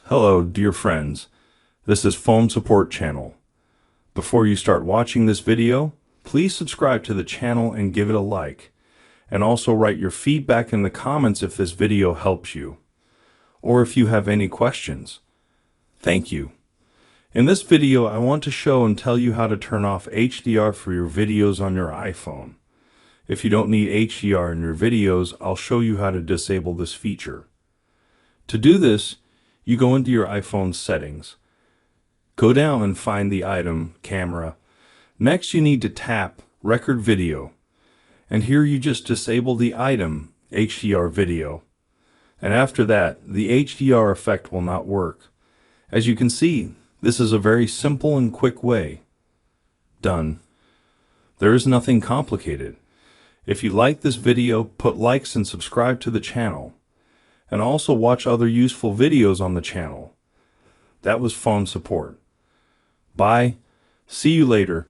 Hello, dear friends. This is Phone Support Channel. Before you start watching this video, please subscribe to the channel and give it a like. And also write your feedback in the comments if this video helps you, or if you have any questions. Thank you. In this video, I want to show and tell you how to turn off HDR for your videos on your iPhone. If you don't need HDR in your videos, I'll show you how to disable this feature. To do this, you go into your iPhone settings. Go down and find the item, Camera. Next, you need to tap Record Video. And here you just disable the item, HDR Video. And after that, the HDR effect will not work. As you can see, this is a very simple and quick way. Done. There is nothing complicated. If you like this video, put likes and subscribe to the channel. And also watch other useful videos on the channel. That was Phone Support. Bye. See you later.